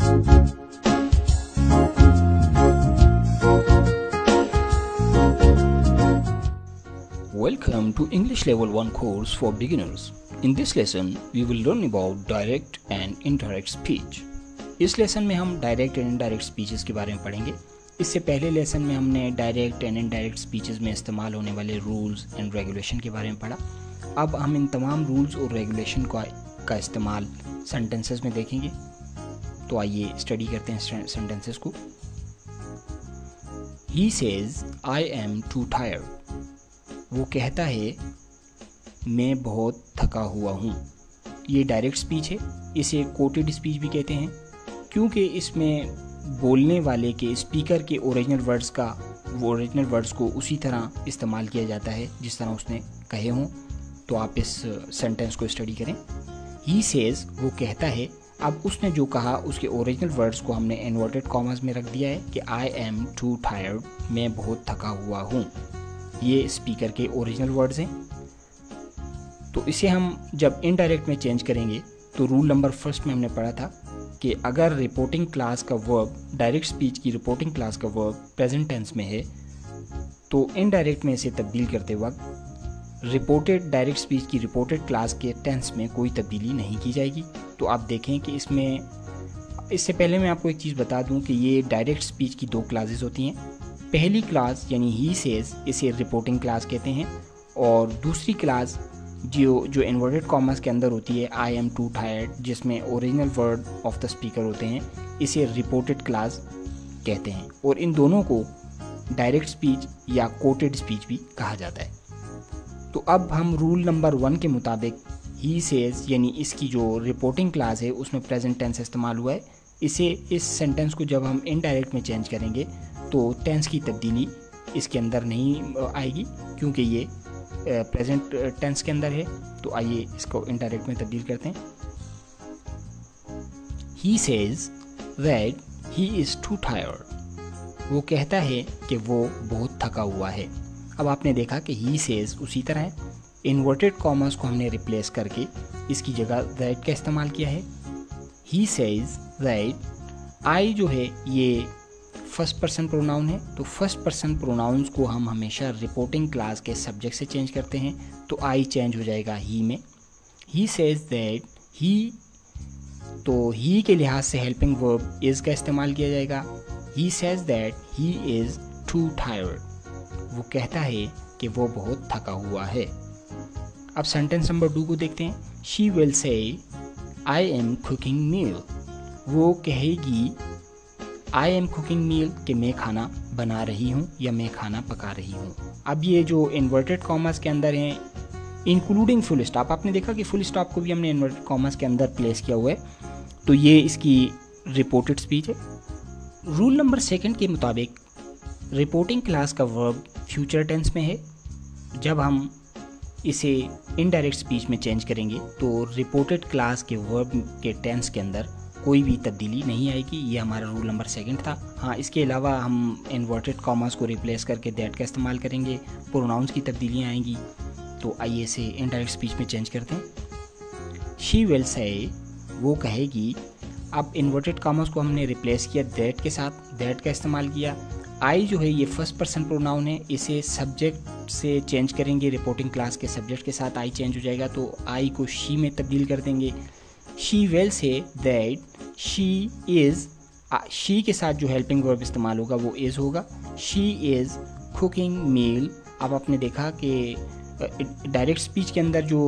Welcome to English Level 1 course for beginners. In this lesson, we will learn about direct and indirect speech. इस lesson में हम direct and indirect speeches के बारे में पढ़ेंगे। इससे पहले लेसन में हमने डायरेक्ट एंड इनडायरेक्ट स्पीचेस में इस्तेमाल होने वाले रूल्स एंड रेगुलेशन के बारे में पढ़ा। अब हम इन तमाम रूल्स और रेगुलेशन का इस्तेमाल सेंटेंसेस में देखेंगे। तो आइए स्टडी करते हैं सेंटेंसेस को। He says, I am too tired. वो कहता है मैं बहुत थका हुआ हूँ। ये डायरेक्ट स्पीच है, इसे कोटेड स्पीच भी कहते हैं क्योंकि इसमें बोलने वाले के स्पीकर के ओरिजिनल वर्ड्स को उसी तरह इस्तेमाल किया जाता है जिस तरह उसने कहे हों। तो आप इस सेंटेंस को स्टडी करें। ही सेज, वो कहता है। अब उसने जो कहा उसके ओरिजिनल वर्ड्स को हमने इन्वर्टेड कॉमास में रख दिया है कि आई एम टू टायर्ड, मैं बहुत थका हुआ हूँ। ये स्पीकर के ओरिजिनल वर्ड्स हैं। तो इसे हम जब इनडायरेक्ट में चेंज करेंगे तो रूल नंबर फर्स्ट में हमने पढ़ा था कि अगर रिपोर्टिंग क्लास का वर्ब, डायरेक्ट स्पीच की रिपोर्टिंग क्लास का वर्ब प्रेजेंट टेंस में है तो इनडायरेक्ट में इसे तब्दील करते वक्त रिपोर्टेड डायरेक्ट स्पीच की रिपोर्टेड क्लास के टेंस में कोई तब्दीली नहीं की जाएगी। तो आप देखें कि इससे पहले मैं आपको एक चीज़ बता दूं कि ये डायरेक्ट स्पीच की दो क्लासेस होती हैं। पहली क्लास यानी ही सेज, इसे रिपोर्टिंग क्लास कहते हैं, और दूसरी क्लास जो इन्वर्टेड कॉमर्स के अंदर होती है आई एम टू टायर्ड, जिसमें original word of the speaker होते हैं, इसे रिपोर्टेड क्लास कहते हैं। और इन दोनों को डायरेक्ट स्पीच या कोटेड स्पीच भी कहा जाता है। तो अब हम रूल नंबर 1 के मुताबिक ही सेज यानी इसकी जो रिपोर्टिंग क्लास है उसमें प्रेजेंट टेंस इस्तेमाल हुआ है। इस सेंटेंस को जब हम इनडायरेक्ट में चेंज करेंगे तो टेंस की तब्दीली इसके अंदर नहीं आएगी क्योंकि ये प्रेजेंट टेंस के अंदर है। तो आइए इसको इनडायरेक्ट में तब्दील करते हैं। He says that he is to tired. वो कहता है कि वो बहुत थका हुआ है। अब आपने देखा कि ही सेज उसी तरह है, इन्वर्टेड कॉमर्स को हमने रिप्लेस करके इसकी जगह दैट का इस्तेमाल किया है। He says that. आई जो है ये फर्स्ट पर्सन प्रोनाउन है, तो फर्स्ट पर्सन प्रोनाउंस को हम हमेशा रिपोर्टिंग क्लास के सब्जेक्ट से चेंज करते हैं, तो आई चेंज हो जाएगा ही में। ही सेज दैट ही, तो ही के लिहाज से हेल्पिंग वर्ब इज़ का इस्तेमाल किया जाएगा। He says that he is to tired. वो कहता है कि वो बहुत थका हुआ है। अब सेंटेंस नंबर 2 को देखते हैं। शी विल से आई एम कुकिंग मील। वो कहेगी आई एम कुकिंग मील कि मैं खाना बना रही हूँ या मैं खाना पका रही हूँ। अब ये जो इन्वर्टेड कॉमर्स के अंदर हैं इंक्लूडिंग फुल स्टॉप, आपने देखा कि फुल स्टॉप को भी हमने इन्वर्टेड कॉमर्स के अंदर प्लेस किया हुआ है, तो ये इसकी रिपोर्टेड स्पीच है। रूल नंबर 2 के मुताबिक रिपोर्टिंग क्लास का वर्ब फ्यूचर टेंस में है। जब हम इसे इनडायरेक्ट स्पीच में चेंज करेंगे तो रिपोर्टेड क्लास के वर्ब के टेंस के अंदर कोई भी तब्दीली नहीं आएगी। ये हमारा रूल नंबर 2 था। हाँ, इसके अलावा हम इन्वर्टेड कॉमर्स को रिप्लेस करके दैट का इस्तेमाल करेंगे, प्रोनाउंस की तब्दीलियाँ आएंगी। तो आइए इसे इनडायरेक्ट स्पीच में चेंज करते हैं। शी विल से, वो कहेगी। अब इन्वर्टेड कॉमर्स को हमने रिप्लेस किया दैट के साथ, दैट का इस्तेमाल किया। आई जो है ये फर्स्ट पर्सन प्रोनाउन है, इसे सब्जेक्ट से चेंज करेंगे, रिपोर्टिंग क्लास के सब्जेक्ट के साथ आई चेंज हो जाएगा, तो आई को शी में तब्दील कर देंगे। She will say that she is, she के साथ जो हेल्पिंग वर्ब इस्तेमाल होगा वो इज़ होगा। शी इज़ कुकिंग मील। अब आपने देखा कि डायरेक्ट स्पीच के अंदर जो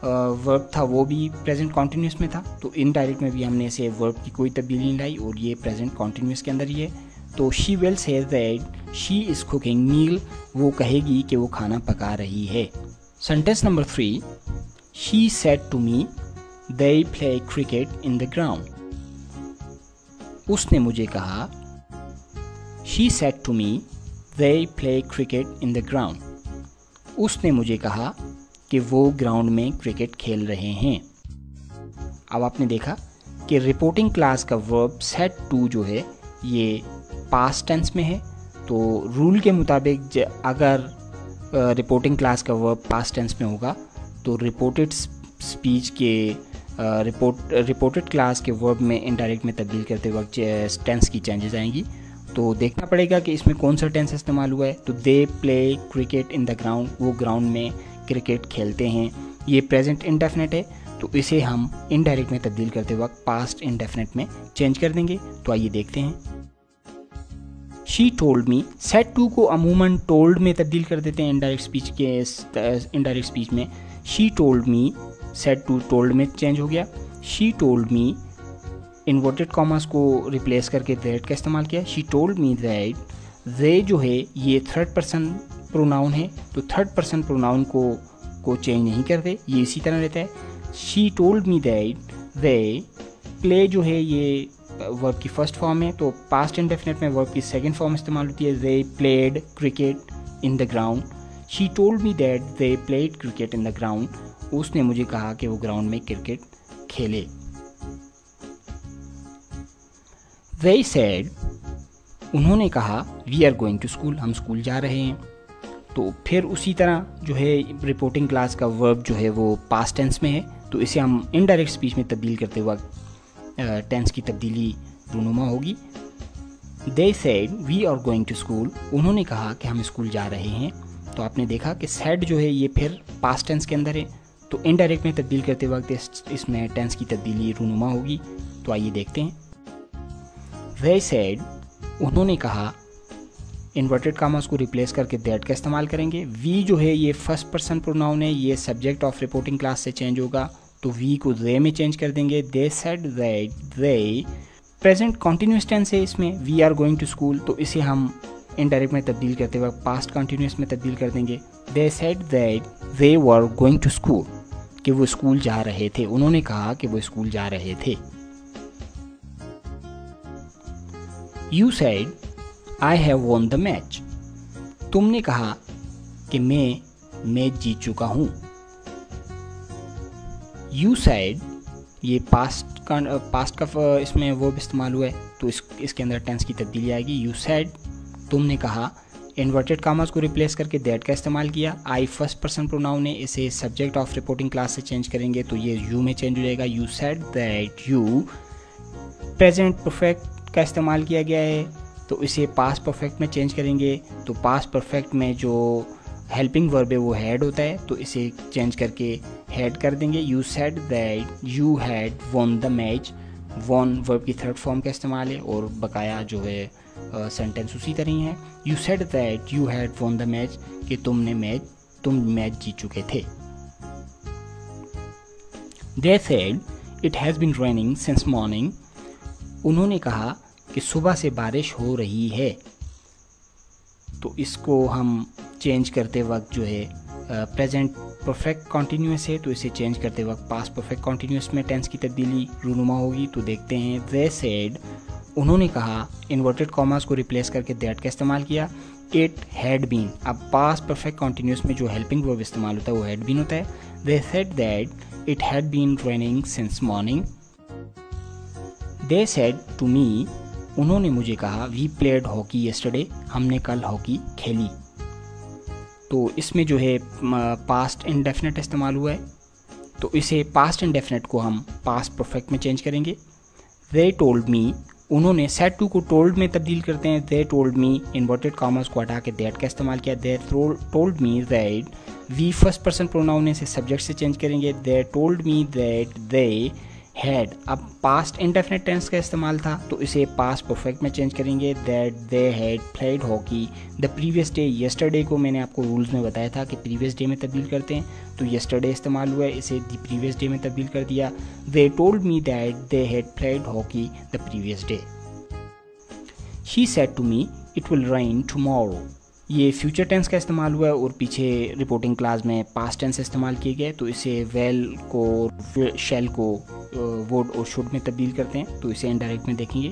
वर्ब था वो भी प्रेजेंट कॉन्टिन्यूस में था, तो इनडायरेक्ट में भी हमने इसे वर्ब की कोई तब्दीली नहीं लाई और ये प्रेजेंट कॉन्टिन्यूस के अंदर ही है। तो she will say that she is cooking meal. वो कहेगी कि वो खाना पका रही है। Sentence number 3। She said to me they play cricket in the ground. उसने मुझे कहा, she said to me they play cricket in the ground. उसने मुझे कहा कि वो ग्राउंड में क्रिकेट खेल रहे हैं। अब आपने देखा कि रिपोर्टिंग क्लास का वर्ब सेड टू जो है ये पास्ट टेंस में है, तो रूल के मुताबिक अगर रिपोर्टिंग क्लास का वर्ब पास्ट टेंस में होगा तो रिपोर्टेड स्पीच के रिपोर्टेड क्लास के वर्ब में इनडायरेक्ट में तब्दील करते वक्त टेंस की चेंजेस आएंगी। तो देखना पड़ेगा कि इसमें कौन सा टेंस इस्तेमाल हुआ है। तो दे play cricket in the ground, वो ग्राउंड में क्रिकेट खेलते हैं। ये प्रेजेंट इंडेफिनिट है, तो इसे हम इनडायरेक्ट में तब्दील करते वक्त पास्ट इंडेफिनिट में चेंज कर देंगे। तो आइए देखते हैं। She told me, said to को अमूमन टोल्ड में तब्दील कर देते हैं इनडायरेक्ट स्पीच में। She told me, said to told में चेंज हो गया। She told me, inverted commas को रिप्लेस करके दैट का इस्तेमाल किया। She told me that, they जो है ये थर्ड पर्सन प्रोनाउन है, तो थर्ड पर्सन प्रोनाउन को चेंज नहीं करते, ये इसी तरह रहता है। She told me that they, play जो है ये वर्ब की फर्स्ट फॉर्म है, तो पास्ट इंडेफिनिट में वर्ब की सेकंड फॉर्म इस्तेमाल होती है। They played cricket in the ground. She told me that they played cricket in the ground, उसने मुझे कहा कि वो ग्राउंड में क्रिकेट खेले। They said, उन्होंने कहा, we are going to school, हम स्कूल जा रहे हैं। तो फिर उसी तरह जो है रिपोर्टिंग क्लास का वर्ब जो है वो पास्ट टेंस में है, तो इसे हम इनडायरेक्ट स्पीच में तब्दील करते वक्त टेंस की तब्दीली रूनुमा होगी। They said, we are going to school, उन्होंने कहा कि हम स्कूल जा रहे हैं। तो आपने देखा कि said जो है ये फिर पास्ट टेंस के अंदर है, तो इनडायरेक्ट में तब्दील करते वक्त इसमें टेंस की तब्दीली रूनुमा होगी। तो आइए देखते हैं। They said, उन्होंने कहा, इन्वर्टेड कामर्स को रिप्लेस करके दैट का इस्तेमाल करेंगे। वी जो है ये फर्स्ट पर्सन प्रोनाउन है, ये सब्जेक्ट ऑफ रिपोर्टिंग क्लास से चेंज होगा, तो वी को दे में चेंज कर देंगे। They said that they, present continuous tense है इसमें, we are going to school, तो इसे हम इनडायरेक्ट में तब्दील करते वक्त पास्ट कॉन्टिन्यूस में तब्दील कर देंगे। They said that they were going to school, कि वो स्कूल जा रहे थे, उन्होंने कहा कि वो स्कूल जा रहे थे। You said, I have won the match. तुमने कहा कि मैं मैच जीत चुका हूँ। You said, ये पास्ट का इसमें वर्ब इस्तेमाल हुआ है, तो इसके अंदर टेंस की तब्दीली आएगी। You said, तुमने कहा, इन्वर्टेड कामर्स को रिप्लेस करके दैट का इस्तेमाल किया। आई फर्स्ट पर्सन प्रोनाउन है, इसे सब्जेक्ट ऑफ रिपोर्टिंग क्लास से चेंज करेंगे, तो ये यू में चेंज हो जाएगा। You said that you, present perfect का इस्तेमाल किया गया है, तो इसे पास्ट परफेक्ट में चेंज करेंगे। तो पास्ट परफेक्ट में जो हेल्पिंग वर्ब है वो हैड होता है, तो इसे चेंज करके हैड कर देंगे। You said that you had won the match, won verb की थर्ड फॉर्म का इस्तेमाल है, और बकाया जो है सेंटेंस उसी तरह ही है। You said that you had won the match, कि तुम मैच जीत चुके थे। They said it has been raining since morning, उन्होंने कहा कि सुबह से बारिश हो रही है, तो इसको हम चेंज करते वक्त जो है प्रेजेंट परफेक्ट कॉन्टीन्यूअस है, तो इसे चेंज करते वक्त पास्ट परफेक्ट कॉन्टीन्यूअस में टेंस की तब्दीली रूनुमा होगी। तो देखते हैं। दे सेड, उन्होंने कहा, इन्वर्टेड कॉमर्स को रिप्लेस करके दैट का इस्तेमाल किया। इट हैड बीन, अब पास्ट परफेक्ट कॉन्टीन्यूअस में जो हेल्पिंग वर्ब इस्तेमाल होता है वो हैड बीन होता है। They said that it had been raining since morning. They said to me, उन्होंने मुझे कहा, वी प्लेड हॉकी यस्टरडे, हमने कल हॉकी खेली। तो इसमें जो है पास्ट इंडेफिनिट इस्तेमाल हुआ है, तो इसे पास्ट इंडेफिनिट को हम पास्ट परफेक्ट में चेंज करेंगे। दे टोल्ड मी, उन्होंने सेड टू को टोल्ड में तब्दील करते हैं। They told me, inverted commas को हटा के दैट का इस्तेमाल किया। They told me that, we first person pronoun से सब्जेक्ट से चेंज करेंगे। They told me that they had, अब पास्ट इंडेफिनिट टेंस का इस्तेमाल था, तो इसे पास्ट परफेक्ट में चेंज करेंगे। That they had played hockey the previous day, yesterday को मैंने आपको रूल्स में बताया था कि प्रीवियस डे में तब्दील करते हैं, तो यस्टरडे इस्तेमाल हुआ है, इसे द प्रीवियस डे में तब्दील कर दिया। They told me that they had played hockey the previous day. She said to me it will rain tomorrow, ये फ्यूचर टेंस का इस्तेमाल हुआ है और पीछे रिपोर्टिंग क्लास में पास्ट टेंस इस्तेमाल किए गए, तो इसे वेल को शेल को वुड और शुड में तब्दील करते हैं, तो इसे इनडायरेक्ट में देखेंगे।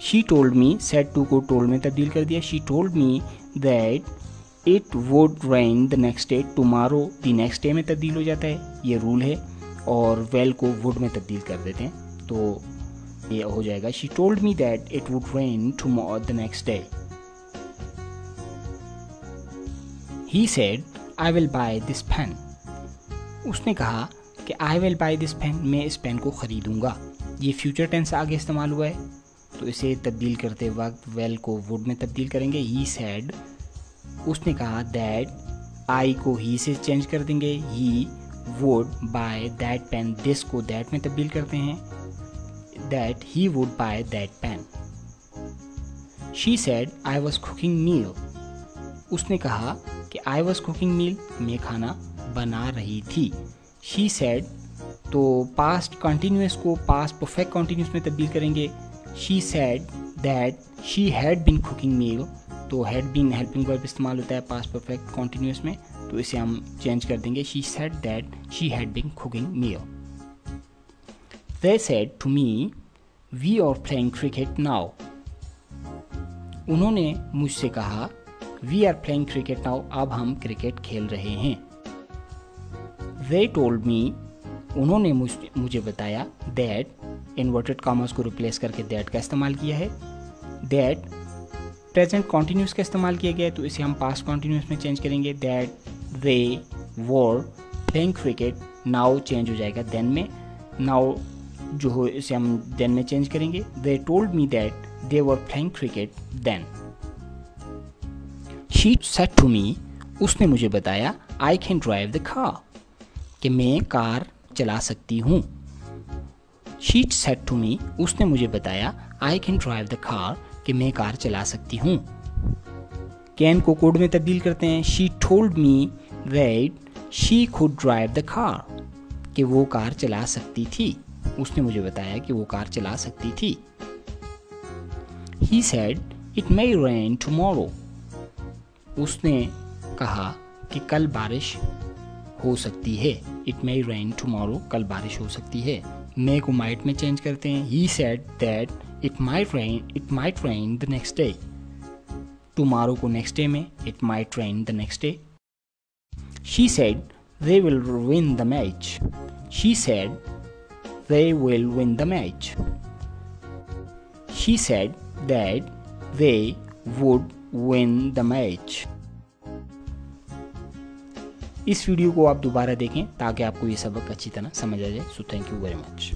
She told me, said to को टोल्ड में तब्दील कर दिया। She told me that it would rain the next day, tomorrow the next day में तब्दील हो जाता है, ये रूल है, और वेल को वुड में तब्दील कर देते हैं, तो ये हो जाएगा। She told me that it would rain tomorrow the next day. He said, I will buy this pen. उसने कहा कि I will buy this pen, मैं इस पेन को ख़रीदूँगा। ये फ्यूचर टेंस आगे इस्तेमाल हुआ है, तो इसे तब्दील करते वक्त वेल को वुड में तब्दील करेंगे। ही सैड, उसने कहा। दैट, आई को ही से चेंज कर देंगे। He would buy that pen, this को दैट में तब्दील करते हैं। That he would buy that pen. She said I was cooking meal, उसने कहा कि आई वॉज कुकिंग मील, मैं खाना बना रही थी। शी सैड, तो पास्ट कंटिन्यूस को पास्ट परफेक्ट कंटिन्यूस में तब्दील करेंगे। She said that she had been cooking meal, तो हैड बीन हेल्पिंग वर्ब इस्तेमाल होता है पास्ट परफेक्ट कंटिन्यूस में, तो इसे हम चेंज कर देंगे। She said that she had been cooking meal. They said to me we are playing cricket now, उन्होंने मुझसे कहा we are playing cricket now, अब हम क्रिकेट खेल रहे हैं। They told me, उन्होंने मुझे बताया। दैट, इन्वर्टेड कॉमर्स को रिप्लेस करके दैट का इस्तेमाल किया है। दैट प्रेजेंट कॉन्टिन्यूस का इस्तेमाल किया गया है, तो इसे हम पास्ट कॉन्टिन्यूस में चेंज करेंगे। That they were playing cricket, now change हो जाएगा देन में। नाउ जो हो इसे हम देन में चेंज करेंगे। They told me that they were playing cricket then. She said to me, उसने मुझे बताया। I can drive the car, कि मैं कार चला सकती हूँ। शी सेड टू मी, उसने मुझे बताया। I can drive the car, कि मैं कार चला सकती हूँ। कैन को कोड में तब्दील करते हैं। She told me that she could drive the car, कि वो कार चला सकती थी, उसने मुझे बताया कि वो कार चला सकती थी। He said it may rain tomorrow, उसने कहा कि कल बारिश हो सकती है। इट मे रेन टुमारो, कल बारिश हो सकती है। मे को माइट में चेंज करते हैं। He said that it might rain the next day, tomorrow को नेक्स्ट डे में, it might rain the next day. She said they will win the match, she said they will win the match. She said that they would win the match. इस video को आप दोबारा देखें ताकि आपको ये सबक अच्छी तरह समझ आ जाए। So thank you very much.